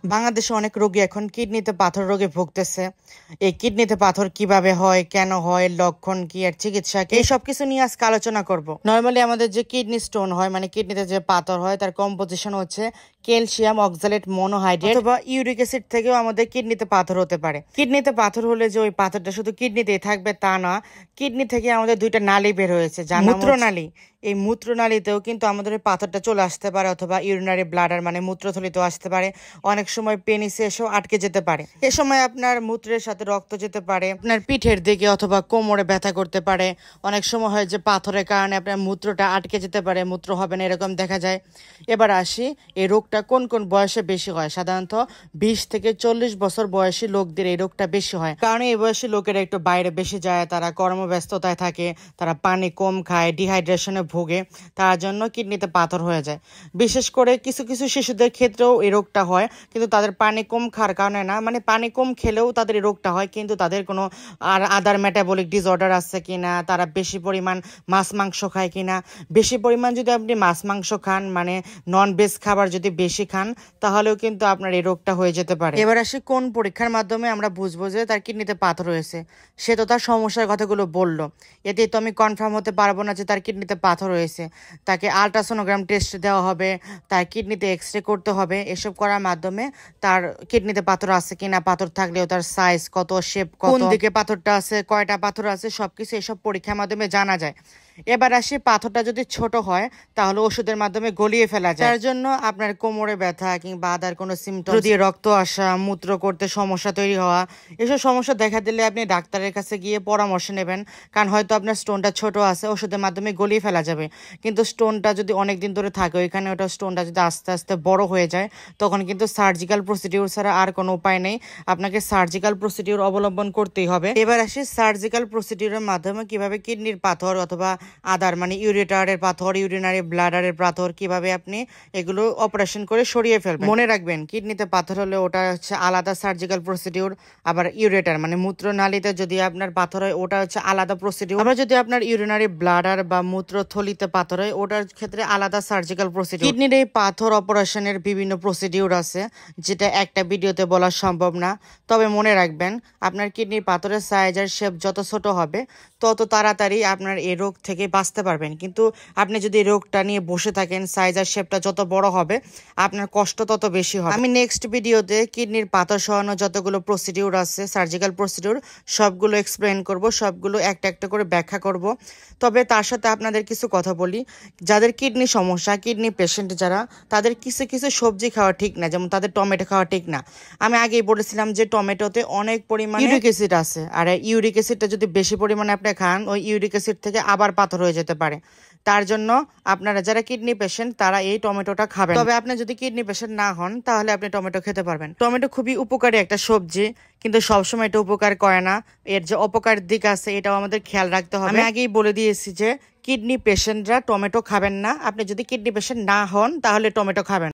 বাংলাদেশে অনেক রোগী এখন কিডনিতে পাথর রোগে ভুগতেছে। এই কিডনিতে পাথর কিভাবে হয়, কেন হয়, লক্ষণ কি, আর চিকিৎসা কি, এই সব কিছু নিয়ে আজকে আলোচনা করব। নর্মালি আমাদের যে কিডনি স্টোন হয়, মানে কিডনিতে যে পাথর হয়, তার কম্পোজিশন হচ্ছে ক্যালসিয়াম অক্সালেট মনোহাইড্রেট অথবা ইউরিক অ্যাসিড থেকেও আমাদের কিডনিতে পাথর হতে পারে। কিডনিতে পাথর হলে যে ওই পাথরটা শুধু কিডনিতেই থাকবে তা না, কিডনি থেকে আমাদের দুইটা নালী বের হয়েছে, যা মূত্রনালী। এই মূত্রনালীতেও কিন্তু আমাদের ওই পাথরটা চলে আসতে পারে, অথবা ইউরিনারি ব্লাডার মানে মূত্রথলিতেও আসতে পারে। অনেক সময় পেনিসে এসেও আটকে যেতে পারে। এ সময় আপনার মূত্রের সাথে রক্ত যেতে পারে, আপনার পিঠের দিকে অথবা কোমরে ব্যথা করতে পারে। অনেক সময় হয় যে পাথরের কারণে আপনার মূত্রটা আটকে যেতে পারে, মূত্র হবে না, এরকম দেখা যায়। এবার আসি, এই রোগটা কোন কোন বয়সে বেশি হয়। সাধারণত 20 থেকে 40 বছর বয়সী লোকদের এই রোগটা বেশি হয়, কারণ এই বয়সী লোকেরা একটু বাইরে বেশি যায়, তারা কর্মব্যস্ততায় থাকে, তারা পানি কম খায়, ডিহাইড্রেশনে ভোগে, তার জন্য কিডনিতে পাথর হয়ে যায়। বিশেষ করে কিছু কিছু শিশুদের ক্ষেত্রেও এই রোগটা হয়, কিন্তু তাদের পানি কম খাওয়ার কারণে না, মানে পানি কম খেলেও তাদের এই রোগটা হয়, কিন্তু তাদের কোনো আদার মেটাবলিক ডিসঅর্ডার আছে কিনা, তারা বেশি পরিমাণ মাছ মাংস খায় কিনা। বেশি পরিমাণ যদি আপনি মাছ মাংস খান, মানে নন ভেজ খাবার যদি বেশি খান, তাহলেও কিন্তু আপনার এই রোগটা হয়ে যেতে পারে। এবার আসি কোন পরীক্ষার মাধ্যমে আমরা বুঝবো যে তার কিডনিতে পাথর হয়েছে। সে তো তার সমস্যার কথাগুলো বললো, এতে তো আমি কনফার্ম হতে পারবো না যে তার কিডনিতে পাথর হয়েছে। তাকে আলট্রাসোনোগ্রাম টেস্ট দেওয়া হবে, তার কিডনিতে এক্সরে করতে হবে। এসব করার মাধ্যমে তার কিডনিতে পাথর আছে কিনা, পাথর থাকলেও তার সাইজ কত, শেপ কত, কোন দিকে পাথরটা আছে, কয়টা পাথর আছে, সবকিছু এসব পরীক্ষার মাধ্যমে জানা যায়। এবার আসি, পাথরটা যদি ছোট হয় তাহলে ওষুধের মাধ্যমে গলিয়ে ফেলা যায়। তার জন্য আপনার কোমরে ব্যথা কিংবা আদার কোনো সিমটম দিয়ে রক্ত আসা, মূত্র করতে সমস্যা তৈরি হওয়া, এসব সমস্যা দেখা দিলে আপনি ডাক্তারের কাছে গিয়ে পরামর্শ নেবেন। কারণ হয়তো আপনার স্টোনটা ছোট আছে, ওষুধের মাধ্যমে গলিয়ে ফেলা যাবে, কিন্তু স্টোনটা যদি অনেকদিন ধরে থাকে ওইখানে, ওটা স্টোনটা যদি আস্তে আস্তে বড় হয়ে যায়, তখন কিন্তু সার্জিক্যাল প্রসিডিউর ছাড়া আর কোনো উপায় নেই, আপনাকে সার্জিক্যাল প্রসিডিউর অবলম্বন করতেই হবে। এবার আসি সার্জিক্যাল প্রসিডিউরের মাধ্যমে কিভাবে কিডনির পাথর অথবা আদার মানে ইউরেটারের পাথর, ইউরিনারি ব্লাডারের পাথর, কিভাবে আপনি এগুলো অপারেশন করে সরিয়ে ফেলবেন। মনে রাখবেন, কিডনিতে পাথর হলে ওটা হচ্ছে আলাদা সার্জিক্যাল প্রসিডিউর, আবার ইউরেটার মানে মূত্রনালীতে যদি আপনার পাথর হয় ওটা হচ্ছে আলাদা প্রসিডিউর। আবার যদি আপনার ইউরিনারি ব্লাডার বা মূত্রথলিতে পাথর হয় ওটার ক্ষেত্রে আলাদা সার্জিক্যাল প্রসিডিউর। কিডনির এই পাথর অপারেশনের বিভিন্ন প্রসিডিউর আছে, যেটা একটা ভিডিওতে বলা সম্ভব না। তবে মনে রাখবেন, আপনার কিডনির পাথরের সাইজ আর শেপ যত ছোট হবে তত তাড়াতাড়ি আপনার এই রোগ থেকে বাঁচতে পারবেন। কিন্তু আপনি যদি রোগটা নিয়ে বসে থাকেন, সাইজ আর শেপটা যত বড় হবে আপনার কষ্ট তত বেশি হবে। আমি নেক্সট ভিডিওতে কিডনির পাথর সরানোর যতগুলো প্রসিডিউর আছে, সার্জিক্যাল প্রসিডিউর, সবগুলো এক্সপ্লেন করব, সবগুলো একটা একটা করে ব্যাখ্যা করব। তবে তার সাথে আপনাদের কিছু কথা বলি, যাদের কিডনি সমস্যা, কিডনি পেশেন্ট যারা, তাদের কিছু কিছু সবজি খাওয়া ঠিক না, যেমন তাদের টমেটো খাওয়া ঠিক না। আমি আগেই বলেছিলাম যে টমেটোতে অনেক পরিমাণে ইউরিক অ্যাসিড আছে, আর ইউরিক অ্যাসিডটা যদি বেশি পরিমাণে আপনি খান, ওই ইউরিক অ্যাসিড থেকে আবার পাথর হয়ে যেতে পারে। তার জন্য আপনারা যারা কিডনি পেশেন্ট তারা এই টমেটোটা খাবেন। তবে আপনি যদি কিডনি পেশেন্ট না হন তাহলে আপনি টমেটো খেতে পারবেন। টমেটো খুবই উপকারী একটা সবজি, কিন্তু সবসময় এটা উপকার করে না। এর যে অপকার দিক আছে এটাও আমাদের খেয়াল রাখতে হবে। আমি আগেই বলে দিয়েছি যে কিডনি পেশেন্টরা টমেটো খাবেন না। আপনি যদি কিডনি পেশেন্ট না হন তাহলে টমেটো খাবেন।